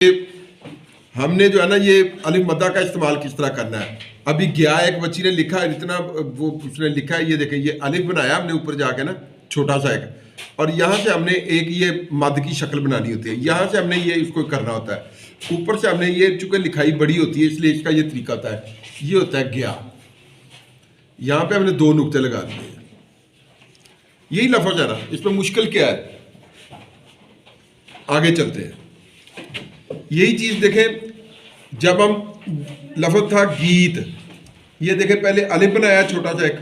हमने जो है ना ये अलिफ मद्दा का इस्तेमाल किस तरह करना है। अभी गया एक बच्ची ने लिखा है इतना, वो उसने लिखा है, ये देखें ये अलिफ बनाया हमने ऊपर जाके ना छोटा सा एक, और यहाँ से हमने एक ये मद की शक्ल बनानी होती है, यहाँ से हमने ये इसको करना होता है। ऊपर से हमने ये चूंकि लिखाई बड़ी होती है इसलिए इसका ये तरीका होता है, ये होता है गया। यहाँ पे हमने दो नुक्ते लगा दिए, यही लफ्ज़ है ना, इसमें मुश्किल क्या है। आगे चलते हैं। यही चीज देखें, जब हम लफ्ज़ था गीत, ये देखें पहले अलिफ बनाया छोटा सा एक,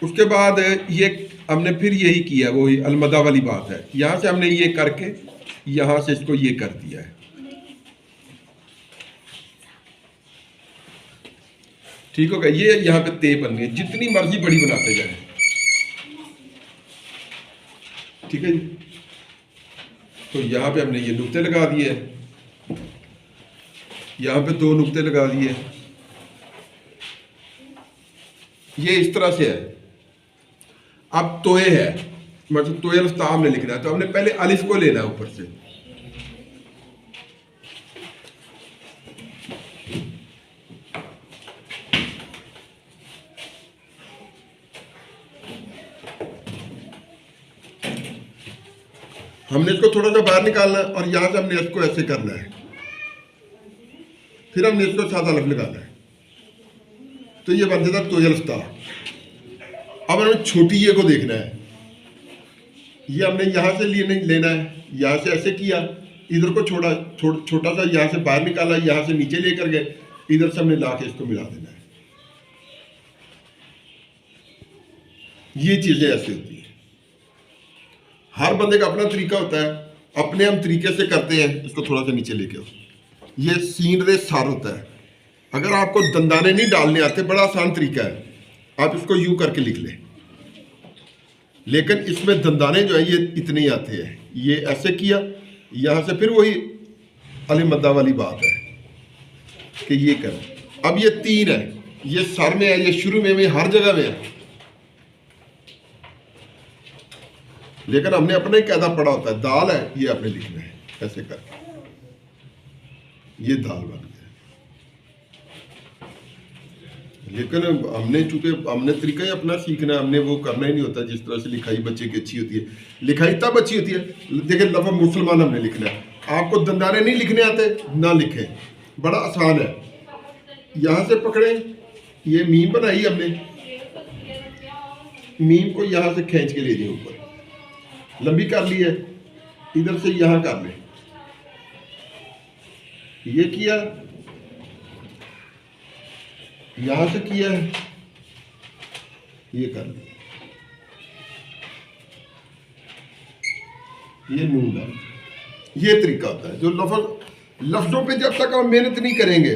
उसके बाद ये हमने फिर यही किया, वो अलमदा वाली बात है। यहां से हमने ये करके यहां से इसको ये कर दिया है, ठीक हो गया। ये यहां पे ते बननी है, जितनी मर्जी बड़ी बनाते जाए, ठीक है जी। तो यहाँ पे हमने ये नुक्ते लगा दिए, यहाँ पे दो नुक्ते लगा दिए, ये इस तरह से है। अब तोए है, मतलब तोए अल्फ हमने लिखना है, तो हमने पहले अलिफ को लेना है ऊपर से, हमने इसको थोड़ा सा बाहर निकालना है और यहां से हमने इसको ऐसे करना है, फिर हमने इसको सादा अलिफ लगाना है, तो ये बन जाता तोय अल्फ। अब हमें छोटी ये को देखना है, ये हमने यहां से लेना है, यहां से ऐसे किया, इधर को छोटा सा यहां से बाहर निकाला, यहां से नीचे लेकर गए, इधर से हमने ला के इसको मिला देना है। ये चीजें ऐसी होती है, हर बंदे का अपना तरीका होता है, अपने हम तरीके से करते हैं। इसको थोड़ा सा नीचे लेके आओ, ये सीन रे सार होता है। अगर आपको दंदाने नहीं डालने आते, बड़ा आसान तरीका है, आप इसको यूं करके लिख लें, लेकिन इसमें दंदाने जो है ये इतने ही आते हैं। ये ऐसे किया, यहां से फिर वही अलिफ मद्दा वाली बात है कि ये करें। अब ये तीन है, ये सर में है, ये शुरू में हर जगह में है, लेकिन हमने अपने कायदा पढ़ा होता है। दाल है, ये आपने लिखना है ऐसे करके, ये दाल बन गया। लेकिन हमने चूंकि हमने तरीका ही अपना सीखना है, हमने वो करना ही नहीं होता जिस तरह से लिखाई बच्चे की अच्छी होती है। लिखाई तब अच्छी होती है, देखिए लफ्ज़ मुसलमान हमने लिखना है, आपको दंदाने नहीं लिखने आते ना लिखें, बड़ा आसान है। यहां से पकड़े, ये मीम बनाई हमने, मीम को यहां से खींच के ले जाए ऊपर, लंबी कर ली है, इधर से यहां कर ले, ये किया, यहां से किया है, ये कर ले, ये नून डाल। ये तरीका होता है। जो लफ्ज़ों पे जब तक हम मेहनत नहीं करेंगे